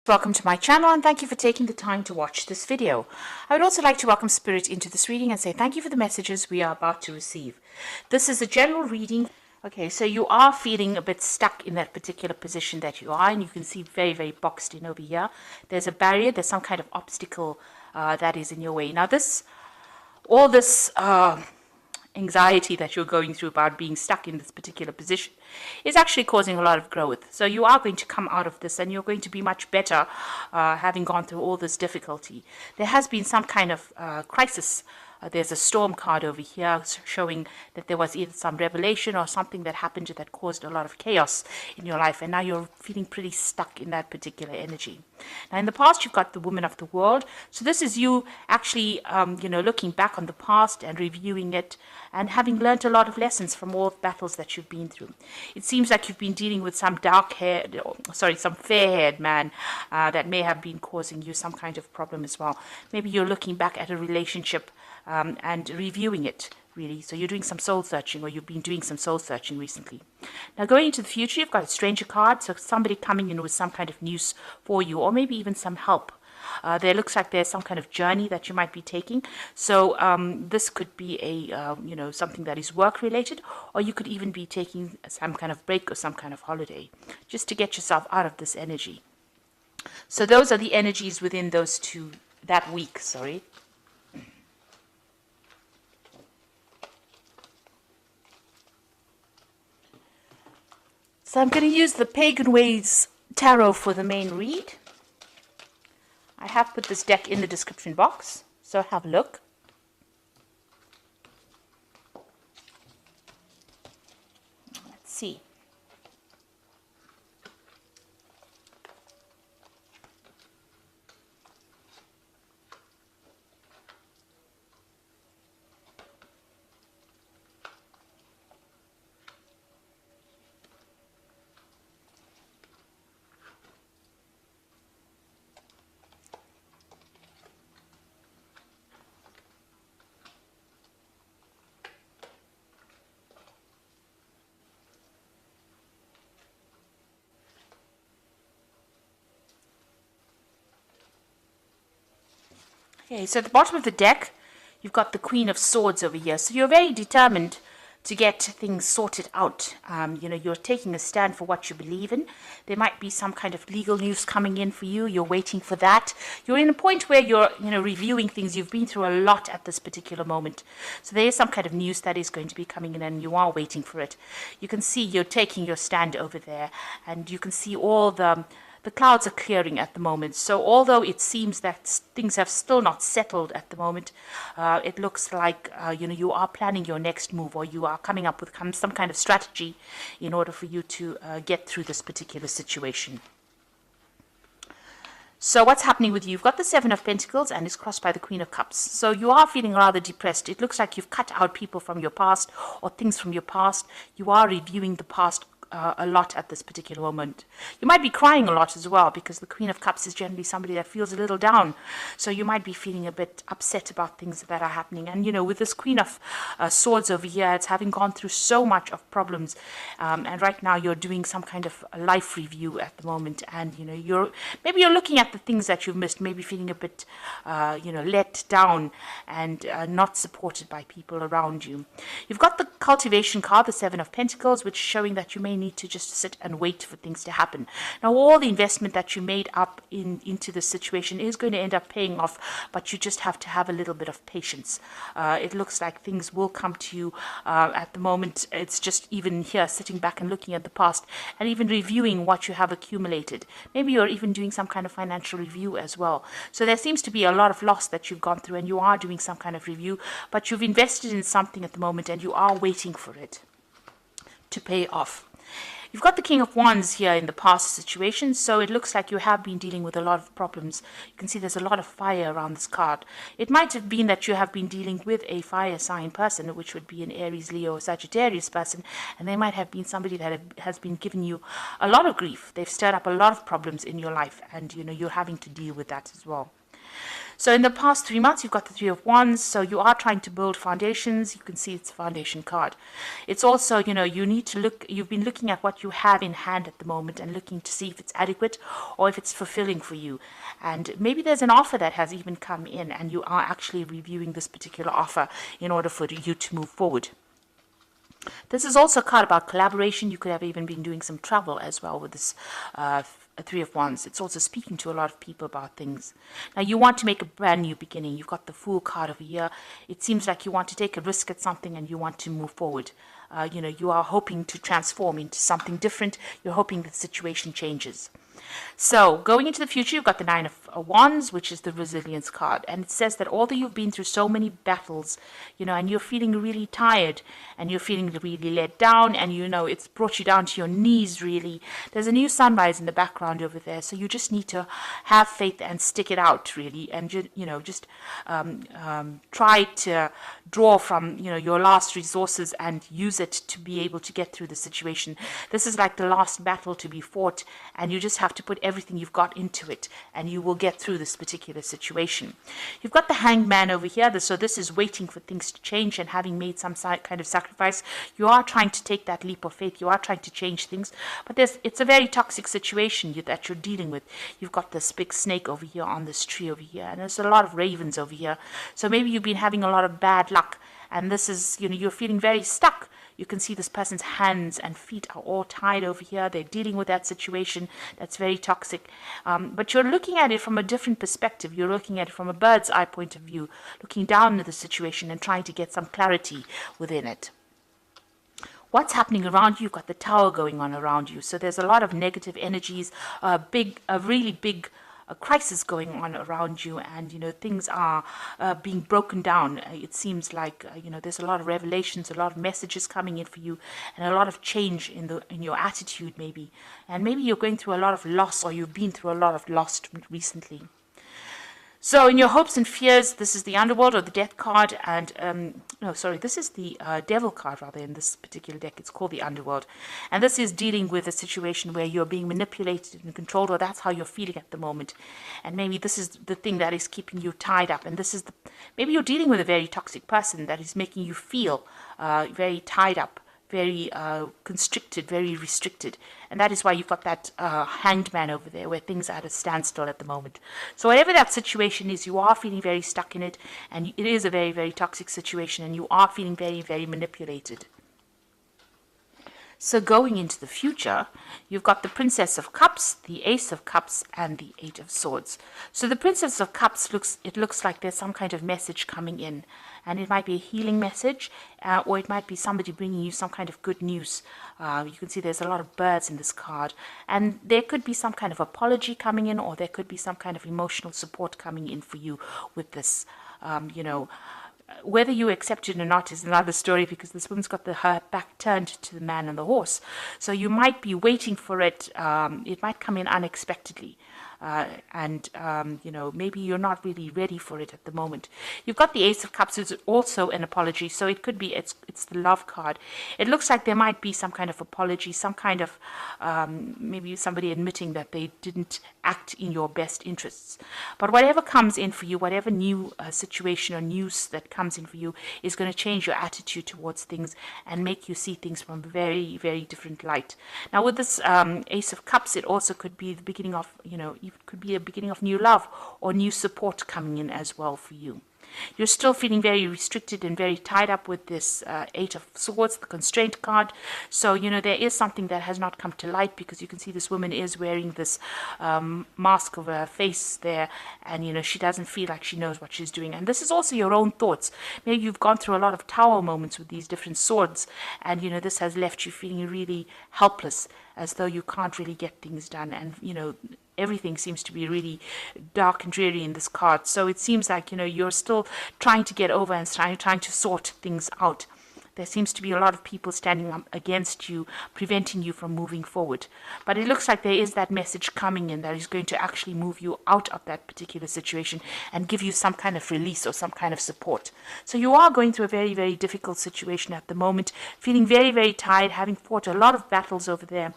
Welcome to my channel and thank you for taking the time to watch this video. I would also like to welcome Spirit into this reading and say thank you for the messages we are about to receive. This is a general reading. Okay, so you are feeling a bit stuck in that particular position that you are, and you can see very boxed in over here. There's a barrier, there's some kind of obstacle that is in your way. Now all this anxiety that you're going through about being stuck in this particular position is actually causing a lot of growth. So you are going to come out of this and you're going to be much better having gone through all this difficulty. There has been some kind of crisis. There's a storm card over here showing that there was either some revelation or something that happened that caused a lot of chaos in your life, and now you're feeling pretty stuck in that particular energy. Now in the past you've got the woman of the world, so this is you actually looking back on the past and reviewing it and having learned a lot of lessons from all the battles that you've been through. It seems like you've been dealing with some some fair-haired man that may have been causing you some kind of problem as well. Maybe you're looking back at a relationship and reviewing it, really. So you're doing some soul searching, or you've been doing some soul searching recently. Now going into the future, you've got a stranger card, so somebody coming in with some kind of news for you, or maybe even some help. There looks like there's some kind of journey that you might be taking. So this could be a something that is work related, or you could even be taking some kind of break or some kind of holiday just to get yourself out of this energy. So those are the energies within that week. So I'm going to use the Pagan Ways Tarot for the main read. I have put this deck in the description box, so have a look. Let's see. Okay, so at the bottom of the deck, you've got the Queen of Swords over here. So you're very determined to get things sorted out. You're taking a stand for what you believe in. There might be some kind of legal news coming in for you. You're waiting for that. You're in a point where you're, reviewing things. You've been through a lot at this particular moment. So there is some kind of news that is going to be coming in, and you are waiting for it. You can see you're taking your stand over there, and you can see all the clouds are clearing at the moment. So although it seems that things have still not settled at the moment, it looks like you are planning your next move, or you are coming up with some kind of strategy in order for you to get through this particular situation. So what's happening with you? You've got the Seven of Pentacles and it's crossed by the Queen of Cups. So you are feeling rather depressed. It looks like you've cut out people from your past or things from your past. You are reviewing the past a lot at this particular moment. You might be crying a lot as well, because the Queen of Cups is generally somebody that feels a little down. So you might be feeling a bit upset about things that are happening. And with this Queen of Swords over here, it's having gone through so much of problems. And right now you're doing some kind of life review at the moment. And maybe you're looking at the things that you've missed, maybe feeling a bit let down and not supported by people around you. You've got the Cultivation card, the Seven of Pentacles, which is showing that you may need to just sit and wait for things to happen. Now all the investment that you made up into this situation is going to end up paying off, but you just have to have a little bit of patience. It looks like things will come to you. At the moment it's just even here sitting back and looking at the past and even reviewing what you have accumulated. Maybe you're even doing some kind of financial review as well. So there seems to be a lot of loss that you've gone through, and you are doing some kind of review, but you've invested in something at the moment and you are waiting for it to pay off. You've got the King of Wands here in the past situation, so it looks like you have been dealing with a lot of problems. You can see there's a lot of fire around this card. It might have been that you have been dealing with a fire sign person, which would be an Aries, Leo, or Sagittarius person, and they might have been somebody that has been giving you a lot of grief. They've stirred up a lot of problems in your life, and you're having to deal with that as well. So in the past 3 months, you've got the Three of Wands. So you are trying to build foundations. You can see it's a foundation card. It's also, you need to look, you've been looking at what you have in hand at the moment and looking to see if it's adequate or if it's fulfilling for you. And maybe there's an offer that has even come in and you are actually reviewing this particular offer in order for you to move forward. This is also a card about collaboration. You could have even been doing some travel as well with this Three of Wands. It's also speaking to a lot of people about things. Now, you want to make a brand new beginning. You've got the Fool card over here. It seems like you want to take a risk at something and you want to move forward. You are hoping to transform into something different. You're hoping the situation changes. So going into the future, you've got the Nine of Wands, which is the resilience card. And it says that although you've been through so many battles, and you're feeling really tired and you're feeling really let down and, it's brought you down to your knees, really. There's a new sunrise in the background over there. So you just need to have faith and stick it out, really. And, just try to draw from, your last resources and use it to be able to get through the situation. This is like the last battle to be fought, and you just have to put everything you've got into it and you will get through this particular situation. You've got the Hanged Man over here, so this is waiting for things to change, and having made some kind of sacrifice, you are trying to take that leap of faith. You are trying to change things, but it's a very toxic situation that you're dealing with. You've got this big snake over here on this tree over here, and there's a lot of ravens over here. So maybe you've been having a lot of bad luck, and this is, you're feeling very stuck. You can see this person's hands and feet are all tied over here. They're dealing with that situation that's very toxic. But you're looking at it from a different perspective. You're looking at it from a bird's eye point of view, looking down at the situation and trying to get some clarity within it. What's happening around you? You've got the Tower going on around you. So there's a lot of negative energies, a really big a crisis going on around you, and things are being broken down. It seems like there's a lot of revelations, a lot of messages coming in for you, and a lot of change in your attitude, maybe. And maybe you're going through a lot of loss, or you've been through a lot of loss recently. So in your hopes and fears, this is the Underworld or the Death card, and this is the Devil card rather in this particular deck. It's called the Underworld, and this is dealing with a situation where you're being manipulated and controlled, or that's how you're feeling at the moment. And maybe this is the thing that is keeping you tied up, and this is maybe you're dealing with a very toxic person that is making you feel very tied up, very constricted, very restricted. And that is why you've got that Hanged Man over there, where things are at a standstill at the moment. So whatever that situation is, you are feeling very stuck in it, and it is a very, very toxic situation, and you are feeling very, very manipulated. So going into the future, you've got the Princess of Cups, the Ace of Cups, and the Eight of Swords. So the Princess of Cups looks like there's some kind of message coming in, and it might be a healing message, or it might be somebody bringing you some kind of good news. You can see there's a lot of birds in this card, and there could be some kind of apology coming in, or there could be some kind of emotional support coming in for you with this, Whether you accept it or not is another story, because this woman's got her back turned to the man and the horse. So you might be waiting for it. It might come in unexpectedly. Maybe you're not really ready for it at the moment. You've got the Ace of Cups, which is also an apology. So it could be it's the Love card. It looks like there might be some kind of apology, some kind of maybe somebody admitting that they didn't act in your best interests. But whatever comes in for you, whatever new situation or news that comes in for you, is going to change your attitude towards things and make you see things from a very, very different light. Now with this Ace of Cups, it also could be the beginning of, it could be a beginning of new love or new support coming in as well for you. You're still feeling very restricted and very tied up with this Eight of Swords, the constraint card. So, there is something that has not come to light, because you can see this woman is wearing this mask over her face there, and, she doesn't feel like she knows what she's doing. And this is also your own thoughts. Maybe you've gone through a lot of tower moments with these different swords, and, this has left you feeling really helpless, as though you can't really get things done, and, everything seems to be really dark and dreary in this card. So it seems like, you're still trying to get over and trying to sort things out. There seems to be a lot of people standing up against you, preventing you from moving forward. But it looks like there is that message coming in that is going to actually move you out of that particular situation and give you some kind of release or some kind of support. So you are going through a very, very difficult situation at the moment, feeling very, very tired, having fought a lot of battles over there.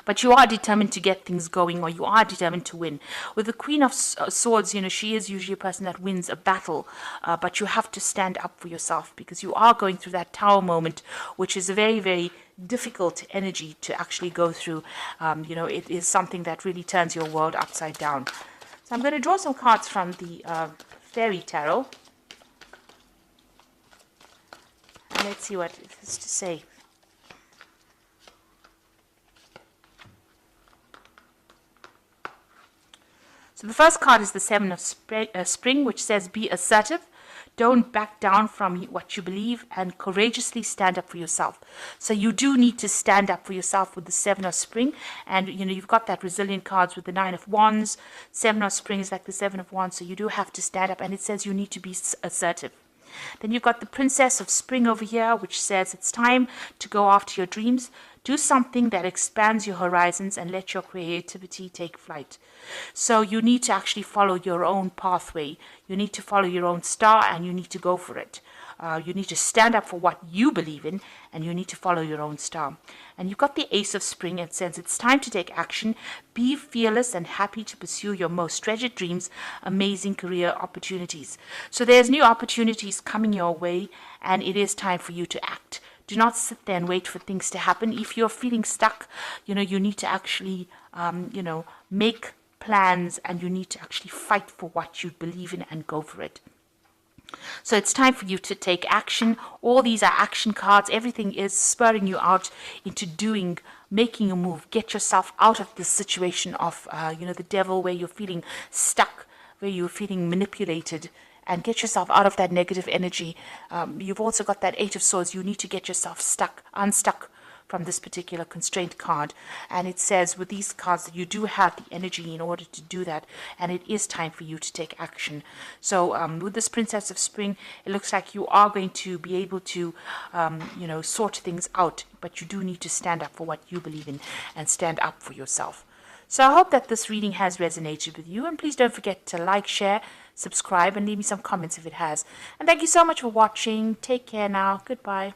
But you are determined to get things going, or you are determined to win. With the Queen of Swords, she is usually a person that wins a battle, but you have to stand up for yourself, because you are going through that tower moment, which is a very, very difficult energy to actually go through. It is something that really turns your world upside down. So I'm going to draw some cards from the Fairy Tarot. And let's see what it has to say. So the first card is the Seven of Spring, which says be assertive. Don't back down from what you believe, and courageously stand up for yourself. So you do need to stand up for yourself with the Seven of Spring. And, you've got that resilient cards with the Nine of Wands. Seven of Spring is like the Seven of Wands. So you do have to stand up, and it says you need to be assertive. Then you've got the Princess of Spring over here, which says it's time to go after your dreams. Do something that expands your horizons and let your creativity take flight. So you need to actually follow your own pathway. You need to follow your own star, and you need to go for it. You need to stand up for what you believe in, and you need to follow your own star. And you've got the Ace of Spring. It says it's time to take action. Be fearless and happy to pursue your most treasured dreams, amazing career opportunities. So there's new opportunities coming your way, and it is time for you to act. Do not sit there and wait for things to happen. If you're feeling stuck, you need to actually, make plans, and you need to actually fight for what you believe in and go for it. So it's time for you to take action. All these are action cards. Everything is spurring you out into making a move. Get yourself out of this situation of, the devil, where you're feeling stuck, where you're feeling manipulated, and get yourself out of that negative energy. You've also got that Eight of Swords. You need to get yourself unstuck from this particular constraint card. And it says with these cards that you do have the energy in order to do that, and it is time for you to take action. So with this Princess of Spring, it looks like you are going to be able to sort things out, but you do need to stand up for what you believe in and stand up for yourself. So I hope that this reading has resonated with you, and please don't forget to like, share, subscribe, and leave me some comments if it has. And thank you so much for watching. Take care now. Goodbye.